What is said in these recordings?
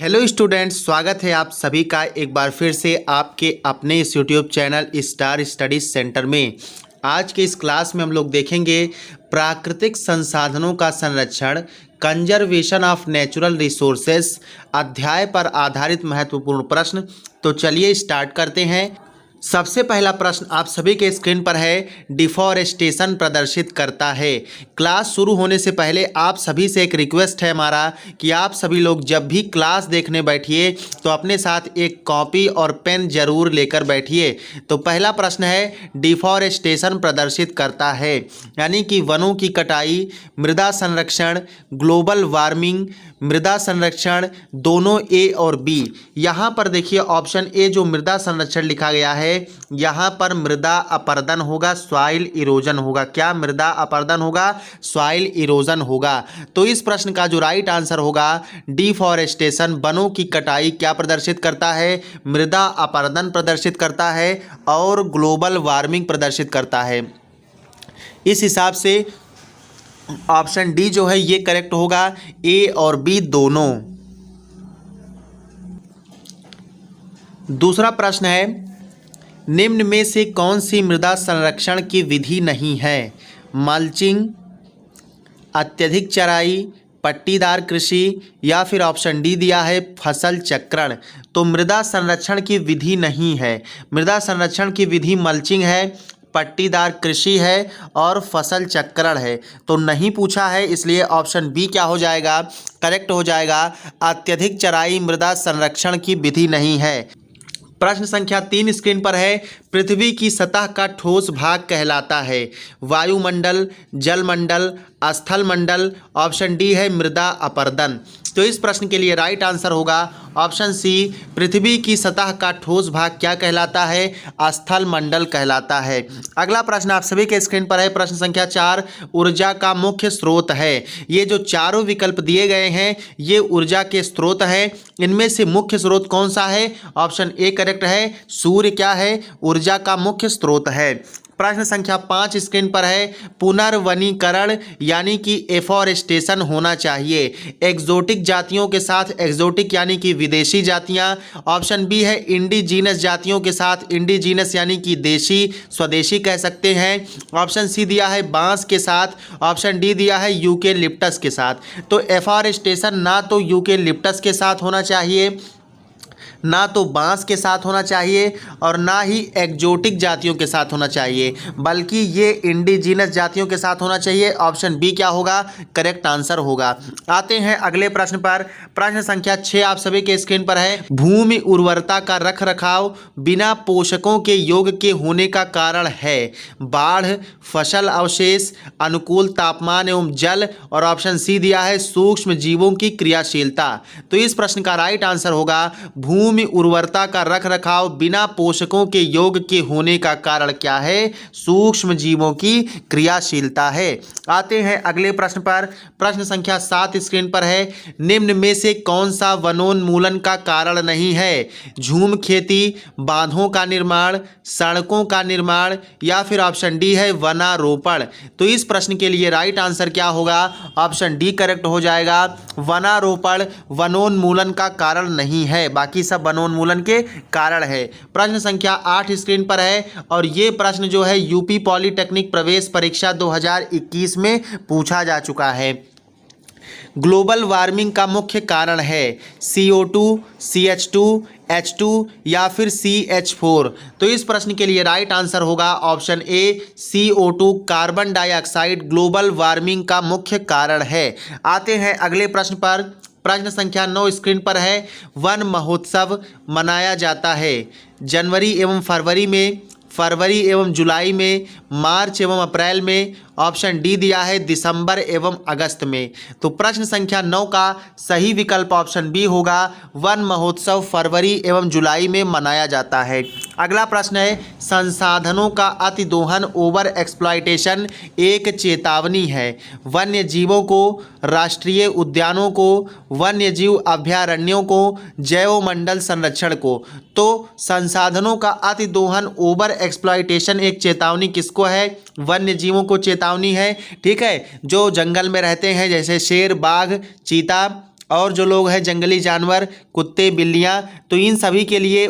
Hello students, स्वागत है आप सभी का एक बार फिर से आपके अपने इस YouTube channel star studies centre में। आज के इस क्लास में हम लोग देखेंगे प्राकृतिक संसाधनों का संरक्षण, कंजर्वेशन ऑफ नेचुरल रिसोर्सेस अध्याय पर आधारित महत्वपूर्ण प्रश्न। तो चलिए स्टार्ट करते हैं। सबसे पहला प्रश्न आप सभी के स्क्रीन पर है, डिफॉरेस्टेशन प्रदर्शित करता है। क्लास शुरू होने से पहले आप सभी से एक रिक्वेस्ट है हमारा कि आप सभी लोग जब भी क्लास देखने बैठिए तो अपने साथ एक कॉपी और पेन जरूर लेकर बैठिए। तो पहला प्रश्न है, डिफॉरेस्टेशन प्रदर्शित करता है यानी कि वनों की कटाई, मृदा संरक्षण, ग्लोबल वार्मिंग, मृदा संरक्षण, दोनों ए और बी। यहाँ पर देखिए ऑप्शन ए जो मृदा संरक्षण लिखा गया है, यहाँ पर मृदा अपरदन होगा, सॉइल इरोजन होगा। क्या मृदा अपरदन होगा? सॉइल इरोजन होगा। तो इस प्रश्न का जो राइट आंसर होगा, डिफॉरेस्टेशन वनों की कटाई क्या प्रदर्शित करता है? मृदा अपरदन प्रदर्शित करता है और ग्लोबल वार्मिंग प्रदर्शित करता है। इस हिसाब से ऑप्शन डी जो है ये करेक्ट होगा, ए और बी दोनों। दूसरा प्रश्न है, निम्न में से कौन सी मृदा संरक्षण की विधि नहीं है? मल्चिंग, अत्यधिक चराई, पट्टीदार कृषि या फिर ऑप्शन डी दिया है फसल चक्रण। तो मृदा संरक्षण की विधि नहीं है। मृदा संरक्षण की विधि मल्चिंग है, पट्टीदार कृषि है और फसल चक्रण है। तो नहीं पूछा है, इसलिए ऑप्शन बी क्या हो जाएगा? करेक्ट हो जाएगा। अत्यधिक चराई मृदा संरक्षण की विधि नहीं है। प्रश्न संख्या 3 स्क्रीन पर है, पृथ्वी की सतह का ठोस भाग कहलाता है? वायुमंडल, जलमंडल, स्थल मंडल, ऑप्शन डी है मृदा अपरदन। तो इस प्रश्न के लिए राइट आंसर होगा ऑप्शन सी, पृथ्वी की सतह का ठोस भाग क्या कहलाता है? स्थल मंडल कहलाता है। अगला प्रश्न आप सभी के स्क्रीन पर है, प्रश्न संख्या 4, ऊर्जा का मुख्य स्रोत है। ये जो चारों विकल्प दिए गए हैं ये ऊर्जा के स्रोत हैं। इनमें से मुख्य स्रोत कौन सा है? ऑप्शन ए करेक्ट है, सूर्य क्या है? ऊर्जा का मुख्य स्रोत है। प्रश्न संख्या 5 स्क्रीन पर है, पुनर्वनीकरण यानी कि एफॉरेस्टेशन होना चाहिए। एक्सोटिक जातियों के साथ, एक्सोटिक यानी कि विदेशी जातियां, ऑप्शन बी है इंडिजीनस जातियों के साथ, इंडिजीनस यानी कि देशी स्वदेशी कह सकते हैं, ऑप्शन सी दिया है बांस के साथ, ऑप्शन डी दिया है यूकेलिप्टस के साथ। तो एफॉरेस्टेशन ना तो यूकेलिप्टस के साथ होना चाहिए, ना तो बांस के साथ होना चाहिए और ना ही एक्जोटिक जातियों के साथ होना चाहिए, बल्कि ये इंडिजीनस जातियों के साथ होना चाहिए। ऑप्शन बी क्या होगा? करेक्ट आंसर होगा। आते हैं अगले प्रश्न पर। प्रश्न संख्या 6 आप सभी के स्क्रीन पर है, भूमि उर्वरता का रख रखाव बिना पोषकों के योग के होने का कारण है? बाढ़, फसल अवशेष, अनुकूल तापमान एवं जल, और ऑप्शन सी दिया है सूक्ष्म जीवों की क्रियाशीलता। तो इस प्रश्न का राइट आंसर होगा, भूमि उर्वरता का रखरखाव बिना पोषकों के योग के होने का कारण क्या है? सूक्ष्म जीवों की क्रियाशीलता है। आते हैं अगले प्रश्न पर। प्रश्न संख्या 7 स्क्रीन पर है, निम्न में से कौन सा वनोन्मूलन का कारण नहीं है? झूम खेती, बांधों का निर्माण, सड़कों का निर्माण या फिर ऑप्शन डी है वनारोपण। तो इस प्रश्न के लिए राइट आंसर क्या होगा? ऑप्शन डी करेक्ट हो जाएगा। वनारोपण वनोन्मूलन का कारण नहीं है, बाकी सब वनोन्मूलन के कारण है। प्रश्न संख्या 8 स्क्रीन पर है और ये प्रश्न जो है यूपी पॉलिटेक्निक प्रवेश परीक्षा 2021 में पूछा जा चुका है। ग्लोबल वार्मिंग का मुख्य कारण है CO2, CH2, H2 या फिर CH4। तो इस प्रश्न के लिए राइट आंसर होगा option A, CO2 carbon dioxide global warming का मुख्य कारण है। आते हैं अगले प्रश्न पर। प्रश्न संख्या 9 स्क्रीन पर है, वन महोत्सव मनाया जाता है जनवरी एवं फरवरी में, फरवरी एवं जुलाई में, मार्च एवं अप्रैल में, ऑप्शन डी दिया है दिसंबर एवं अगस्त में। तो प्रश्न संख्या 9 का सही विकल्प ऑप्शन बी होगा, वन महोत्सव फरवरी एवं जुलाई में मनाया जाता है। अगला प्रश्न है, संसाधनों का अतिदोहन ओवर एक्सप्लॉयटेशन एक चेतावनी है? वन्य जीवों को, राष्ट्रीय उद्यानों को, वन्य जीव अभयारण्यों को, जैवमंडल संरक्षण को। तो संसाधनों का अतिदोहन ओवर एक्सप्लॉयटेशन एक चेतावनी किसको है? वन्य जीवों को चेतावनी है। ठीक है, जो जंगल में रहते हैं जैसे शेर, बाघ, चीता, और जो लोग हैं जंगली जानवर, कुत्ते, बिल्लियां, तो इन सभी के लिए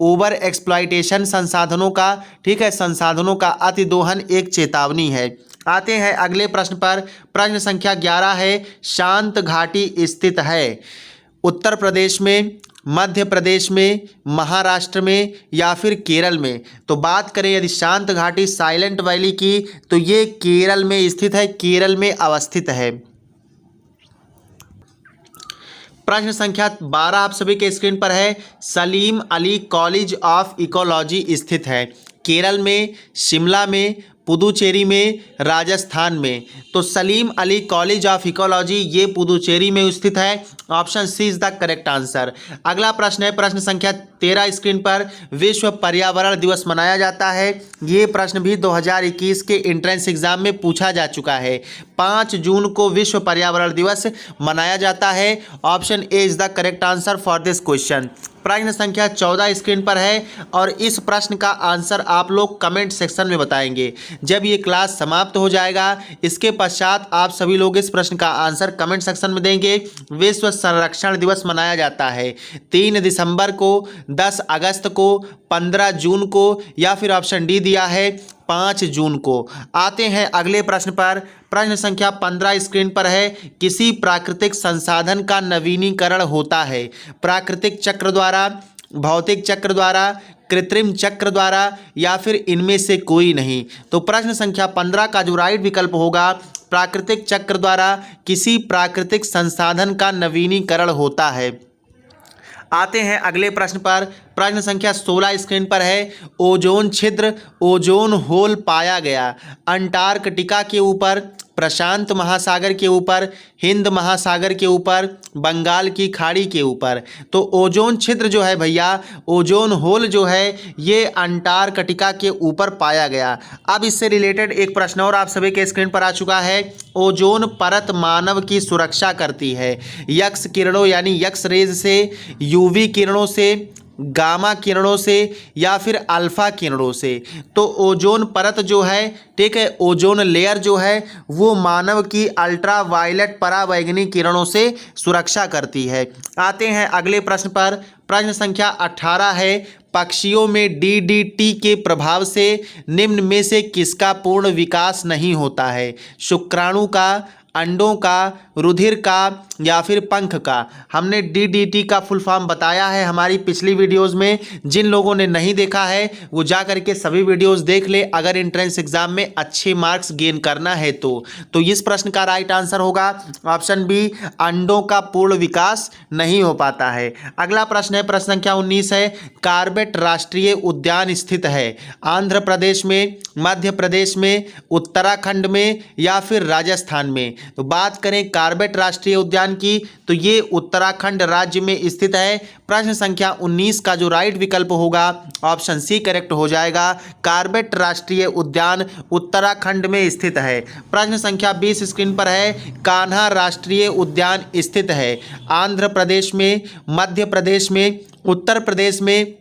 ओवर एक्सप्लॉयटेशन संसाधनों का, ठीक है, संसाधनों का अतिदोहन एक चेतावनी है। आते हैं अगले प्रश्न पर। प्रश्न संख्या 11 है, शांत घाटी स्थित है उत्तर प्रदेश में, मध्य प्रदेश में, महाराष्ट्र में या फिर केरल में। तो बात करें यदि शांत घाटी साइलेंट वैली की, तो ये केरल में स्थित है, केरल में अवस्थित है। प्रश्न संख्या 12 आप सभी के स्क्रीन पर है, Salim Ali college of ecology स्थित है केरल में, शिमला में, पुदुचेरी में, राजस्थान में। तो Salim Ali college of ecology ये पुदुचेरी में स्थित है। Option C is the correct answer. अगला प्रश्न है प्रश्न संख्या 13 स्क्रीन पर, विश्व पर्यावरण दिवस मनाया जाता है। ये प्रश्न भी 2021 के एंट्रेंस एग्जाम में पूछा जा चुका है। 5 जून को विश्व पर्यावरण दिवस मनाया जाता है। Option A is the correct answer for this question. प्रश्न संख्या 14 स्क्रीन पर है और इस प्रश्न का आंसर आप लोग कमेंट सेक्शन में बताएंगे। जब ये क्लास समाप्त हो जाएगा इसके पश्चात आप सभी लोग इस प्रश्न का आंसर कमेंट सेक्शन में देंगे। विश्व संरक्षण दिवस मनाया जाता है 3 दिसंबर को, 10 अगस्त को, 15 जून को या फिर ऑप्शन डी दिया है 5 जून को। आते हैं अगले प्रश्न पर। प्रश्न संख्या 15 स्क्रीन पर है, किसी प्राकृतिक संसाधन का नवीनीकरण होता है प्राकृतिक चक्र द्वारा, भौतिक चक्र द्वारा, कृत्रिम चक्र द्वारा या फिर इनमें से कोई नहीं। तो प्रश्न संख्या 15 का जो राइट विकल्प होगा, प्राकृतिक चक्र द्वारा किसी प्राकृतिक संसाधन का नवीनीकरण होता है। आते हैं अगले प्रश्न पर। प्रश्न संख्या 16 स्क्रीन पर है, ओजोन छिद्र, ओजोन होल पाया गया अंटार्कटिका के ऊपर, प्रशांत महासागर के ऊपर, हिंद महासागर के ऊपर, बंगाल की खाड़ी के ऊपर। तो ओजोन छिद्र जो है भैया, ओजोन होल जो है ये अंटार्कटिका के ऊपर पाया गया। अब इससे रिलेटेड एक प्रश्न और आप सभी के स्क्रीन पर आ चुका है, ओजोन परत मानव की सुरक्षा करती है यक्स किरणों यानी यक्स रेज से, यूवी किरणों से, गामा किरणों से या फिर अल्फा किरणों से। तो ओजोन परत जो है, ठीक है, ओजोन लेयर जो है वो मानव की अल्ट्रा वायलेट परावैंगनी किरणों से सुरक्षा करती है। आते हैं अगले प्रश्न पर। प्रश्न संख्या 18 है, पक्षियों में डीडीटी के प्रभाव से निम्न में से किसका पूर्ण विकास नहीं होता है, शुक्राणु का, अंडों का, रुधिर का या फिर पंख का। हमने डीडीटी का फुल फॉर्म बताया है हमारी पिछली वीडियोस में। जिन लोगों ने नहीं देखा है वो जा करके सभी वीडियोस देख ले, अगर एंट्रेंस एग्जाम में अच्छे मार्क्स गेन करना है तो इस प्रश्न का राइट आंसर होगा ऑप्शन बी, अंडों का पूर्ण विकास नहीं हो पाता है। अगला प्रश्न है प्रश्न संख्या 19 है, कार्बेट राष्ट्रीय उद्यान स्थित है आंध्र प्रदेश में, मध्य प्रदेश में, उत्तराखंड में या फिर राजस्थान में। तो बात करें कार्बेट राष्ट्रीय उद्यान की, तो ये उत्तराखंड राज्य में स्थित है। प्रश्न संख्या 19 का जो राइट विकल्प होगा ऑप्शन सी करेक्ट हो जाएगा। कार्बेट राष्ट्रीय उद्यान उत्तराखंड में स्थित है। प्रश्न संख्या 20 स्क्रीन पर है, कान्हा राष्ट्रीय उद्यान स्थित है आंध्र प्रदेश में, मध्य प्रदेश में, उत्तर प्रदेश में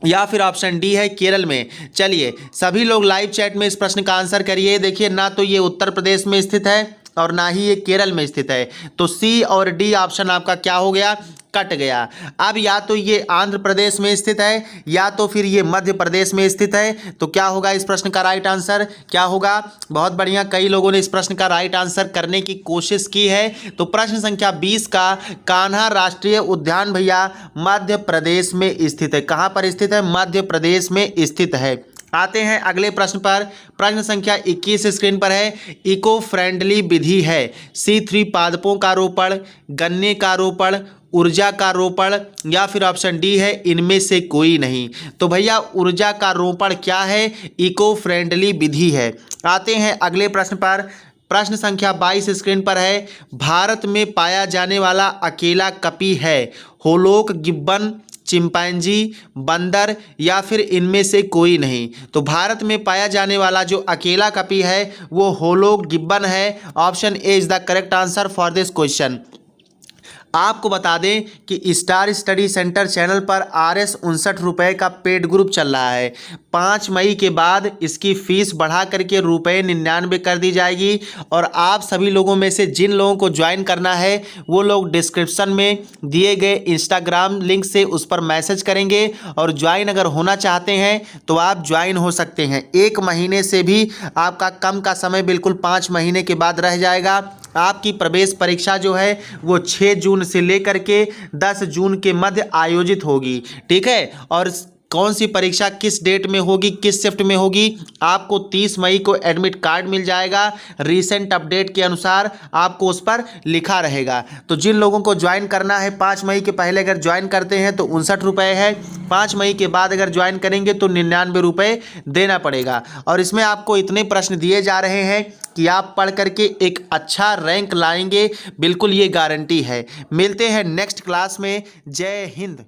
या फिर ऑप्शन डी है केरल में। चलिए सभी लोग लाइव चैट में इस प्रश्न का आंसर करिए। देखिए ना तो ये उत्तर प्रदेश में स्थित है और ना ही ये केरल में स्थित है, तो सी और डी ऑप्शन आपका क्या हो गया, कट गया। अब या तो ये आंध्र प्रदेश में स्थित है या तो फिर ये मध्य प्रदेश में स्थित है। तो क्या होगा इस प्रश्न का राइट आंसर, क्या होगा? बहुत बढ़िया, कई लोगों ने इस प्रश्न का राइट आंसर करने की कोशिश की है। तो प्रश्न संख्या 20 का कान्हा राष्ट्रीय उद्यान भैया मध्य प्रदेश में स्थित है। कहाँ पर स्थित है? मध्य प्रदेश में स्थित है। आते हैं अगले प्रश्न पर। प्रश्न संख्या 21 स्क्रीन पर है, इको फ्रेंडली विधि है C3 पादपों का रोपण, गन्ने का रोपण, ऊर्जा का रोपण या फिर ऑप्शन डी है इनमें से कोई नहीं। तो भैया ऊर्जा का रोपण क्या है? इको फ्रेंडली विधि है। आते हैं अगले प्रश्न पर। प्रश्न संख्या 22 स्क्रीन पर है, भारत में पाया जाने वाला अकेला कपी है होलोक गिब्बन, चिंपैंजी, बंदर या फिर इनमें से कोई नहीं। तो भारत में पाया जाने वाला जो अकेला कपी है वो होलोक गिब्बन है। Option A is the correct answer for this question. आपको बता दें कि स्टार स्टडी सेंटर चैनल पर RS 59 रुपये का पेड ग्रुप चल रहा है। 5 मई के बाद इसकी फीस बढ़ा करके ₹99 कर दी जाएगी। और आप सभी लोगों में से जिन लोगों को ज्वाइन करना है वो लोग डिस्क्रिप्शन में दिए गए इंस्टाग्राम लिंक से उस पर मैसेज करेंगे और ज्वाइन अगर होना चाहते हैं तो आप ज्वाइन हो सकते हैं। 1 महीने से भी आपका कम का समय बिल्कुल 5 महीने के बाद रह जाएगा। आपकी प्रवेश परीक्षा जो है वो 6 जून से लेकर के 10 जून के मध्य आयोजित होगी। ठीक है, और कौन सी परीक्षा किस डेट में होगी, किस शिफ्ट में होगी, आपको 30 मई को एडमिट कार्ड मिल जाएगा। रीसेंट अपडेट के अनुसार आपको उस पर लिखा रहेगा। तो जिन लोगों को ज्वाइन करना है 5 मई के पहले अगर ज्वाइन करते हैं तो 59 रुपये है। 5 मई के बाद अगर ज्वाइन करेंगे तो 99 रुपये देना पड़ेगा। और इसमें आपको इतने प्रश्न दिए जा रहे हैं कि आप पढ़ करके एक अच्छा रैंक लाएंगे, बिल्कुल ये गारंटी है। मिलते हैं नेक्स्ट क्लास में। जय हिंद।